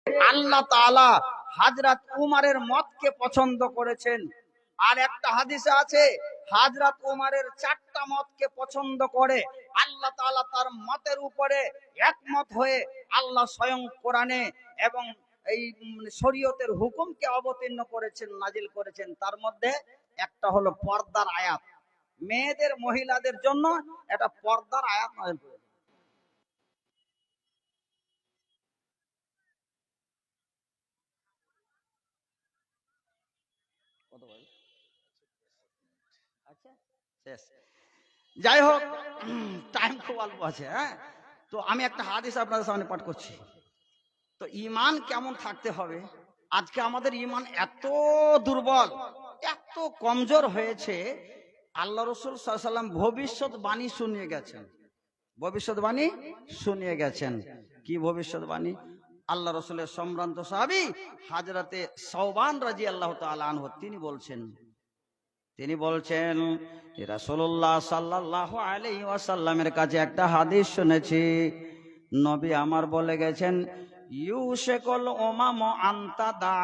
আল্লাহ তাআলা হযরত উমরের মতকে পছন্দ করেছেন। আর একটা হাদিসে আছে হযরত উমরের 4টা মতকে পছন্দ করে আল্লাহ তাআলা তার মতের উপরে একমত হয়ে আল্লাহ স্বয়ং কোরআনে এবং এই শরীয়তের হুকুমকে অবতীর্ণ করেছেন, নাজিল করেছেন। তার মধ্যে একটা হলো পর্দার আয়াত। মেয়েদের মহিলাদের জন্য এটা পর্দার আয়াত নাজিল করেছেন। আচ্ছা শেষ। যাই হোক, টাইম খুব অল্প আছে। হ্যাঁ, তো আমি একটা হাদিস আপনাদের সামনে পাঠ করছি। তো ঈমান কেমন থাকতে হবে? আজকে আমাদের ঈমান এত দুর্বল, এত কমজোর হয়েছে। আল্লাহ রাসূল সাল্লাল্লাহু আলাইহি ওয়াসাল্লাম ভবিষ্যৎবাণী শুনিয়ে গেছেন। ভবিষ্যৎবাণী শুনিয়ে গেছেন। কি ভবিষ্যৎবাণী? আল্লাহ রাসূলের সম্ভ্রান্ত সাহাবী হযরতে সাওবান রাদিয়াল্লাহু তাআলা আনহু তিনি বলছেন রাসূলুল্লাহ সাল্লাল্লাহু আলাইহি ওয়াসাল্লামের কাছে একটা হাদিস শুনেছি। নবী আমার বলে গেছেন, ইউশাকুল উমামু আনতা দা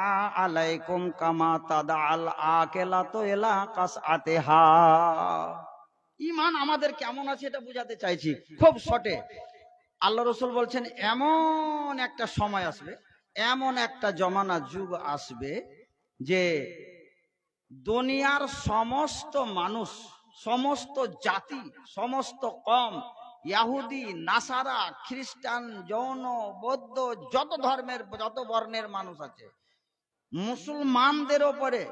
আলাইকুম কামা তাদাল আকিলাতু ইলা কাসআতিহা। ঈমান আমাদের কেমন আছে এটা বুঝাতে চাইছি খুব শর্টে। আল্লাহ রাসূল বলছেন এমন একটা সময় আসবে, এমন একটা জমানা যুগ আসবে যে দুনিয়ার সমস্ত মানুষ, সমস্ত জাতি, সমস্ত কম, ইহুদি, নাসারা, খ্রিস্টান, জৈন, বৌদ্ধ, যত ধর্মের যত বর্ণের মানুষ আছে, মুসলমানদের উপরে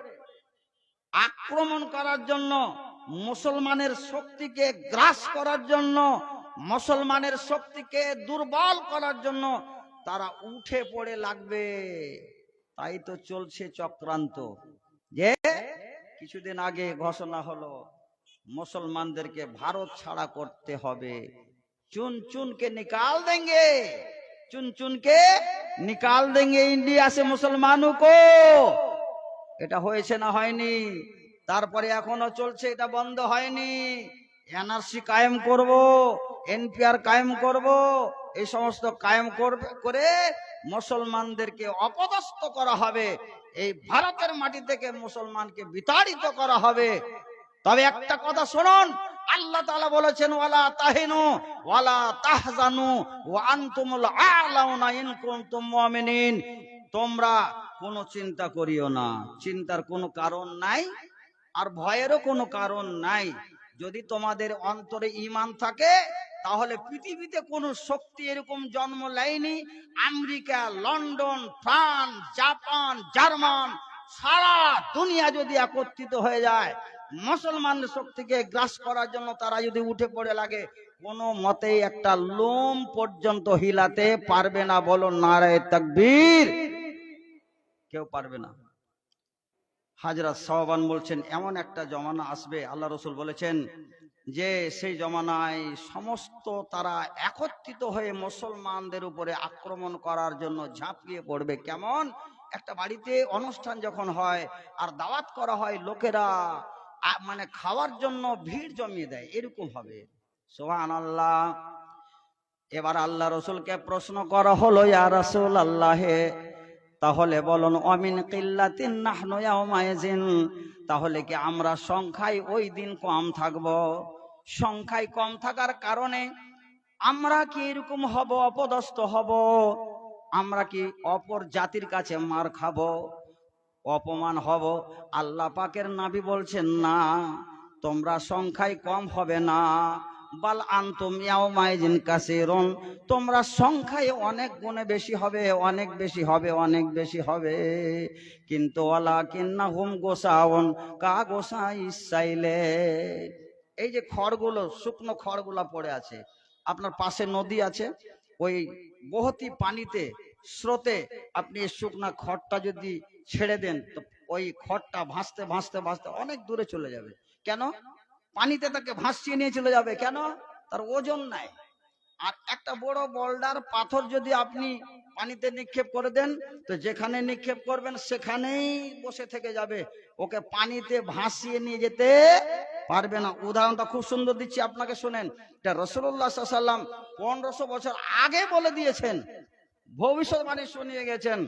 আক্রমণ করার জন্য, মুসলমানের শক্তিকে গ্রাস করার জন্য, মুসলমানের শক্তিকে দুর্বল করার জন্য তারা উঠে পড়ে লাগবে। তাই তো চলছে চক্রান্ত। যে কিছুদিন আগে ঘোষণা হলো মুসলমানদেরকে ভারত ছাড়া করতে হবে, চুন চুনকে নিকাল দেंगे, চুন চুনকে নিকাল দেंगे इंडिया से मुसलमानों को। এটা হয়েছে না হয়নি? তারপরে এখনো চলছে, এটা বন্ধ হয়নি। এনআরসি কায়েম করব, এনপিআর কায়েম করব, এই সমস্ত কায়েম করে মুসলমানদেরকে অপদস্থ করা হবে। এই ভারতের মাটি থেকে মুসলমানকে বিতাড়িত করা হবে। তবে একটা কথা শুনুন, আল্লাহ তাআলা বলেছেন ওয়ালা তাহিনু ওয়ালা তাহজানু ওয়া আনতুমুল আ'লাউনা ইন কুনতুম মুমিনিন। তোমরা কোনো চিন্তা করিও না, চিন্তার কোনো কারণ নাই, আর ভয়েরও কোনো কারণ নাই। যদি তোমাদের অন্তরে ঈমান থাকে তাহলে পৃথিবীতে কোনো শক্তি এরকম জন্ম নেয়নি। America, London, France, Japan, German, সারা দুনিয়া যদি একত্রিত হয়ে যায় মুসলমানদের শক্তিকে গ্রাস করার জন্য, তারা যদি উঠে পড়ে লাগে, কোনো মতেই একটা লোম পর্যন্ত হিলাতে পারবে না। বলো নারায়ে তাকবীর। কেউ পারবে না। হযরত সাওবান বলছেন এমন একটা জমানা আসবে, আল্লাহ রাসূল বলেছেন যে সেই জমানায় সমস্ত তারা একত্রিত হয়ে মুসলমানদের উপরে আক্রমণ করার জন্য ঝাঁপিয়ে পড়বে। কেমন? একটা বাড়িতে অনুষ্ঠান যখন হয় আর দাওয়াত করা হয়, লোকেরা মানে খাওয়ার জন্য ভিড় জমিয়ে দেয়, এরকম হবে। সুবহানাল্লাহ। এবার আল্লাহ রাসূলকে প্রশ্ন করা হলো, ইয়া রাসূলুল্লাহ, তাহলে বলুন অমিন কিল্লাতিন নাহনু ইয়াউমাইজিন, তাহলে কি আমরা সংখ্যায় ওই দিন কম থাকব? সংখ্যায় কম থাকার কারণে আমরা কি এরকম হব, অপদস্থ হব? আমরা কি অপর জাতির কাছে মার খাব, অপমান হব? আল্লাহ পাকের নবী বলছেন না, তোমরা সংখ্যায় কম হবে না, বাল আনতুম ইয়াউমাইজিন কাসিরুন, তোমরা সংখ্যায় অনেক গুণে বেশি হবে, অনেক বেশি হবে, অনেক বেশি হবে। কিন্তু ওয়ালাকিন্নাহুম গোসাউন কা গোসাইস সাইলে। এই যে খড়গুলো, শুকনো খড়গুলো পড়ে আছে, আপনার পাশে নদী আছে, ওই বহতি পানিতে, স্রোতে আপনি শুকনা খড়টা যদি ছেড়ে দেন তো ওই খড়টা ভাসতে ভাসতে ভাসতে অনেক দূরে চলে যাবে। কেন? পানিতে তাকে ভাসিয়ে নিয়ে চলে যাবে। কেন? তার ওজন নাই। আর একটা বড় বোল্ডার পাথর যদি আপনি পানিতে নিক্ষেপ করে দেন তো যেখানে নিক্ষেপ করবেন সেখানেই বসে থেকে যাবে, ওকে পানিতে ভাসিয়ে নিয়ে যেতে পারবে না। উদাহরণটা খুব সুন্দর দিচ্ছি আপনাকে, শুনেন। এটা রাসূলুল্লাহ সাল্লাল্লাহু আলাইহি ওয়াসাল্লাম 1500 বছর আগে বলে দিয়েছেন। ভবিষ্যৎবাণী শুনিয়ে গেছেন।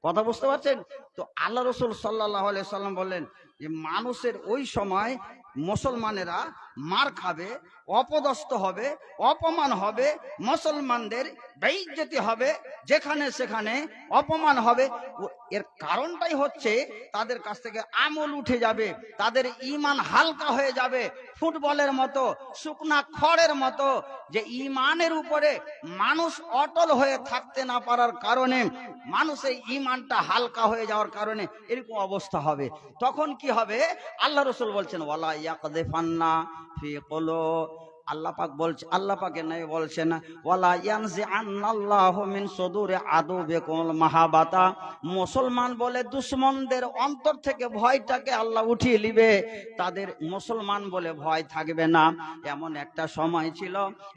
কথা বুঝতে পারছেন তো? আল্লাহ রসুল সাল্লাল্লাহু আলাইহি সাল্লাম বললেন যে মানুষের ওই সময় মুসলমানেরা মার খাবে, অপদস্থ হবে, অপমান হবে, মুসলমানদের বেইজ্জতি হবে, যেখানে সেখানে অপমান হবে। এর কারণটাই হচ্ছে তাদের কাছ থেকে আমল উঠে যাবে, তাদের ঈমান হালকা হয়ে যাবে, ফুটবলের মতো, শুকনা খড়ের মতো। যে ঈমানের উপরে মানুষ অটল হয়ে থাকতে না পারার কারণে, মানুষের ঈমানটা হালকা হয়ে যাওয়ার কারণে এরকম অবস্থা হবে। তখন কি হবে? আল্লাহ রাসূল বলছেন ওয়ালা ইয়াকযিফান্না ফি কুলু, আল্লাহ পাক বলছে, আল্লাহ পাকের নবী বলছেন ওয়ালা ইয়ানজিআন্নাল্লাহু মিন সুদুরি আদুবিকুল মাহাবাতা, মুসলমান বলে দুশমনদের অন্তর থেকে ভয়টাকে আল্লাহ উঠিয়ে নিবে, তাদের মুসলমান বলে ভয় থাকবে না। এমন একটা সময় ছিল,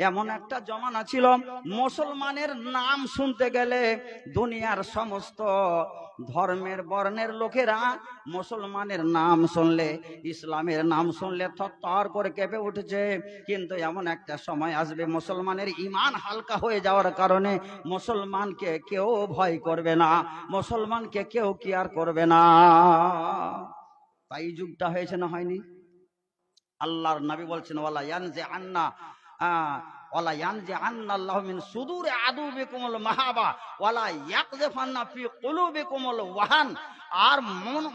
এমন একটা জমানা ছিল, মুসলমানের নাম শুনতে গেলে দুনিয়ার সমস্ত ধর্মের বর্ণের লোকেরা মুসলমানের নাম শুনলে, ইসলামের নাম শুনলে থরথর করে কেঁপে উঠেছে। কিন্তু এমন একটা সময় আসবে মুসলমানের ঈমান হালকা হয়ে যাওয়ার কারণে মুসলমানকে কেউ ভয় করবে না, মুসলমানকে কেউ কেয়ার করবে না। তাই যুগটা হয়েছে না হয়নি? আল্লাহর নবী বলছেন ওয়ালা ইয়ানজিআন্না ওয়ালা ইয়ানজিআন্নাল্লাহু মিন সুদুরি আদুবিকুমুল মাহাবা ওয়ালা ইয়াকযিফান্না ফি কুলুবিকুমুল ওয়াহান, আর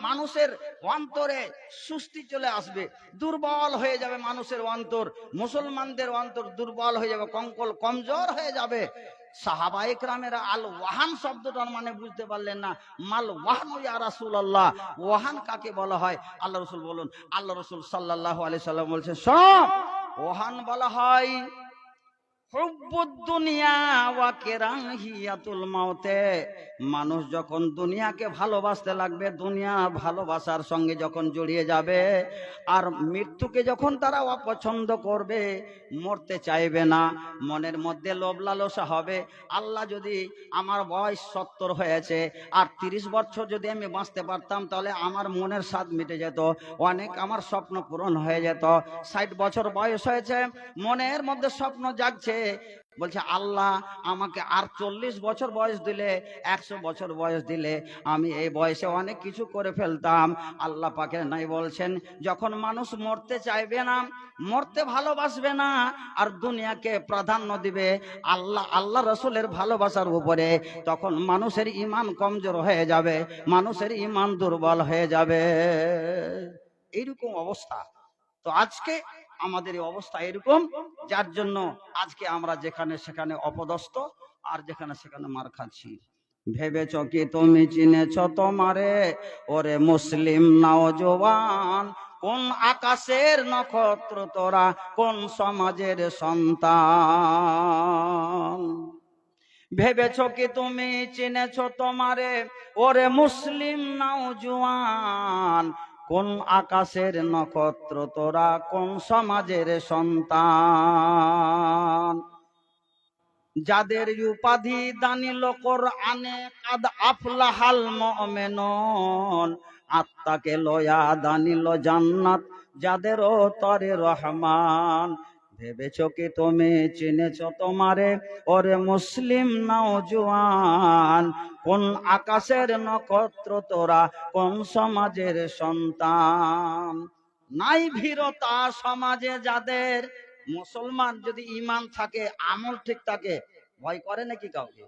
মানুষের অন্তরে সুস্থি চলে আসবে, দুর্বল হয়ে যাবে মানুষের অন্তর, মুসলমানদের অন্তর দুর্বল হয়ে যাবে, কঙ্কল কমজোর হয়ে যাবে। সাহাবায়ে কেরামেরা আল ওয়াহান শব্দটার মানে বুঝতে পারলেন না। মাল ওয়াহান ইয়া রাসূলুল্লাহ, ওয়াহান কাকে বলা হয়? আল্লাহ রাসূল বলুন। আল্লাহ রাসূল সাল্লাল্লাহু আলাইহি সাল্লাম বলছেন শোনো, ওয়াহান বলা হয় হুব্বুদ দুনিয়া ওয়া কিরাহিয়াতুল মাউতে, মানুষ যখন দুনিয়াকে ভালোবাসতে লাগবে, দুনিয়া ভালোবাসার সঙ্গে যখন জড়িয়ে যাবে, আর মৃত্যুকে যখন তারা অপছন্দ করবে, মরতে চাইবে না, মনের মধ্যে লোভ লালসা হবে। আল্লাহ যদি আমার বয়স 70 হয়েছে, আর 30 বছর যদি আমি বাঁচতে পারতাম তাহলে আমার মনের স্বাদ মিটে যেত, অনেক আমার স্বপ্ন পূরণ হয়ে যেত। 60 বছর বয়স হয়েছে, মনের মধ্যে স্বপ্ন জাগছে, বলছে আল্লাহ আমাকে আর 40 বছর বয়স দিলে, 100 বছর বয়স দিলে আমি এই বয়সে অনেক কিছু করে ফেলতাম। আল্লাহ পাকের নাই বলছেন যখন মানুষ মরতে চাইবে না, মরতে ভালোবাসবে না, আর দুনিয়াকে প্রাধান্য দিবে আল্লাহ রসুলের ভালোবাসার উপরে, তখন মানুষের ঈমান কমজোর হয়ে যাবে, মানুষের ঈমান দুর্বল হয়ে যাবে। এইরকম অবস্থা। তো আজকে আমাদের এই অবস্থা এরকম, যার জন্য আজকে আমরা যেখানে সেখানে অপদস্থ, আর যেখানে সেখানে মার খাচ্ছি। ভেবেছ কি তুমি চিনেছ তোমারে, ওরে মুসলিম নওজোয়ান, কোন আকাশের নক্ষত্র তোরা, কোন সমাজের সন্তান। ভেবেছ কি তুমি চিনেছ তোমারে, ওরে মুসলিম নওজোয়ান, কোন আকাশের নক্ষত্র তোরা, কোন সমাজের সন্তান। যাদের উপাধি দানিল কোরআনে কাদ আফলাহাল মুমিনুন, আত্মাকে লয়া দানিল জান্নাত যাদেরও তরে রহমান। ভেবেছ কি তুমি চিনেছ তোমারে, ওরে মুসলিম নওজোয়ান, কোন আকাশের নক্ষত্র তোরা, কোন সমাজের সন্তান। নাই ভীরতা সমাজে যাদের, মুসলমান যদি ঈমান থাকে, আমল ঠিক থাকে, ভয় করে নাকি কাউকে?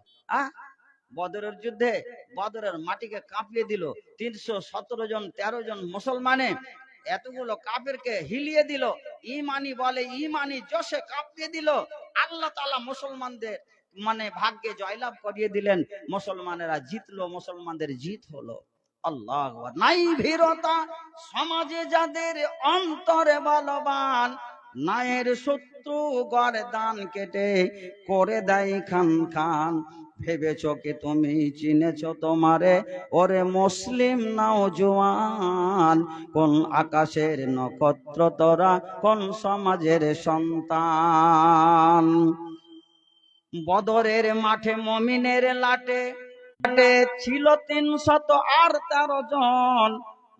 বদরের যুদ্ধে বদরের মাটিকে কাঁপিয়ে দিল 317 জন 13 জন মুসলমানে, এতগুলো কাফেরকে হিলিয়ে দিল, ঈমানি বলে ঈমানি জোশে কাঁপিয়ে দিল। আল্লাহ তাআলা মুসলমানদের মানে ভাগ্যে জয়লাভ করিয়ে দিলেন, মুসলমানেরা জিতলো, মুসলমানদের জিত হলো। আল্লাহু আকবার। নাই ভীরতা সমাজে যাদের, অন্তরে বলবান, নায়ের শত্রু গর্দান কেটে করে দেয় খান খান। ভেবেছ কি তুমি চিনেছ তোমারে, ওরে মুসলিম নওজোয়ান, কোন আকাশের নক্ষত্র তোরা, কোন সমাজের সন্তান। বদরের মাঠে মুমিনের লাটে ছিল 313 জন,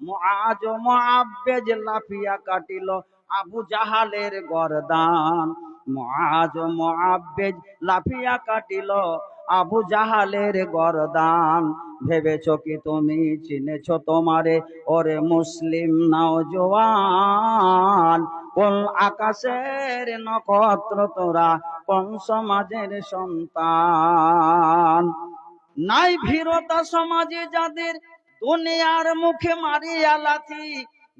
মুআজ ও মুআব্বেজ লাফিয়া কাটিল আবু জাহালের গর্দান। মুআজ ও মুআব্বেজ লাফিয়া কাটিল আবু জাহালের গরদান। ভেবেছ কি তুমি চিনেছ তোমারে ওরে মুসলিম নওজোয়ান? কোন আকাশের নক্ষত্র তোরা, কোন সমাজের সন্তান? নাই ভীরতা সমাজে যাদের, দুনিয়ার মুখে মারিয়া লাথি,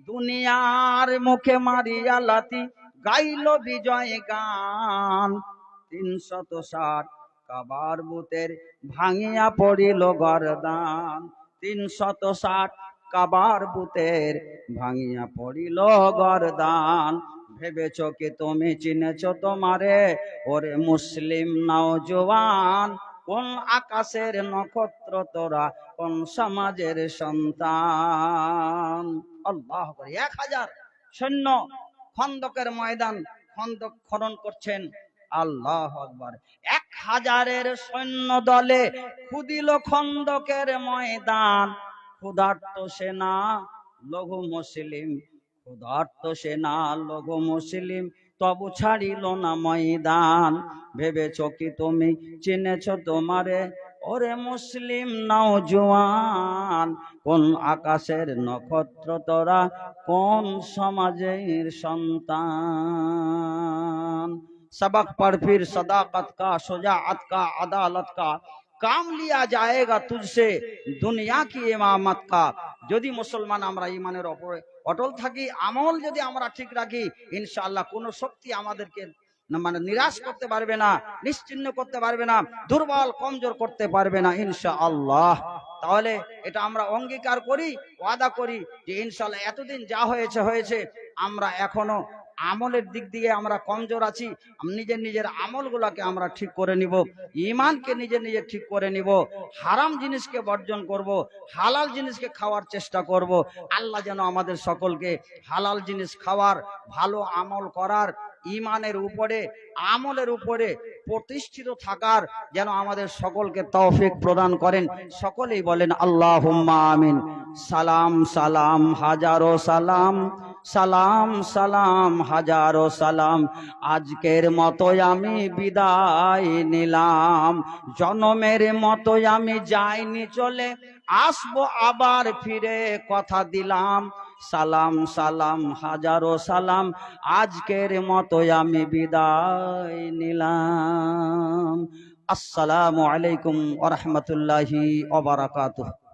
দুনিয়ার মুখে মারিয়া লাথি, গাইল বিজয় গান। ৩৬০ কাবার বুতের ভাঙিয়া পড়িল গরদান। ৩৬০ কাবার বুতের ভাঙিয়া পড়িল গরদান। ভেবেছ কি তুমি চিনেছ তোমারে ওরে মুসলিম নওজোয়ান? কোন আকাশের নক্ষত্র তোরা, কোন সমাজের সন্তান? আল্লাহ আকবার। ১,০০০ সৈন্য খন্দকের ময়দান খন্দক খনন করছেন। আল্লাহ আকবার। ১,০০০-এর সৈন্য দলে খুদিল খন্দকের ময়দান। ক্ষুধার্ত সেনা লঘু মুসলিম, ক্ষুধার্ত সেনা লঘু মুসলিম, তবু ছাড়িল না ময়দান। ভেবেছ কি তুমি চিনেছ তোমারে ওরে মুসলিম নওজোয়ান? কোন আকাশের নক্ষত্র তোরা, কোন সমাজের সন্তান? सबक पढ़ फिर सदाकत का, शुजाअत का, अदालत का, काम लिया जाएगा तुझसे दुनिया की इमामत का। যদি মুসলমান আমরা ইমানের উপরে অটল থাকি, আমল যদি আমরা ঠিক রাখি, ইনশাআল্লাহ কোনো শক্তি আমাদেরকে মানে নিরাশ করতে পারবে না, নিশ্চিহ্ন করতে পারবে না, দুর্বল কমজোর করতে পারবে না ইনশাআল্লাহ। তাহলে এটা আমরা অঙ্গীকার করি, ওয়াদা করি যে ইনশাআল্লাহ এতদিন যা হয়েছে হয়েছে, আমরা এখনো আমলের দিক দিয়ে আমরা কমজোর আছি, নিজের নিজের আমলগুলোকে আমরা ঠিক করে নিব, ঈমানকে নিজে নিজে ঠিক করে নিব, হারাম জিনিসকে বর্জন করব, হালাল জিনিসকে খাওয়ার চেষ্টা করব। আল্লাহ যেন আমাদের সকলকে হালাল জিনিস খাওয়ার, ভালো আমল করার, ঈমানের উপরে আমলের উপরে প্রতিষ্ঠিত থাকার যেন আমাদের সকলকে তৌফিক প্রদান করেন। সকলেই বলেন আল্লাহুম্মা আমিন। সালাম সালাম হাজারো সালাম, সালাম সালাম হাজারো সালাম। আজকের মতো আমি বিদায় নিলাম, জনমের মতো আমি যাইনি চলে, আসবো আবার ফিরে কথা দিলাম। সালাম সালাম হাজারো সালাম, আজকের মতো আমি বিদায় নিলাম। আসসালামু আলাইকুম ওয়া রাহমাতুল্লাহি ওয়া বারাকাতুহু।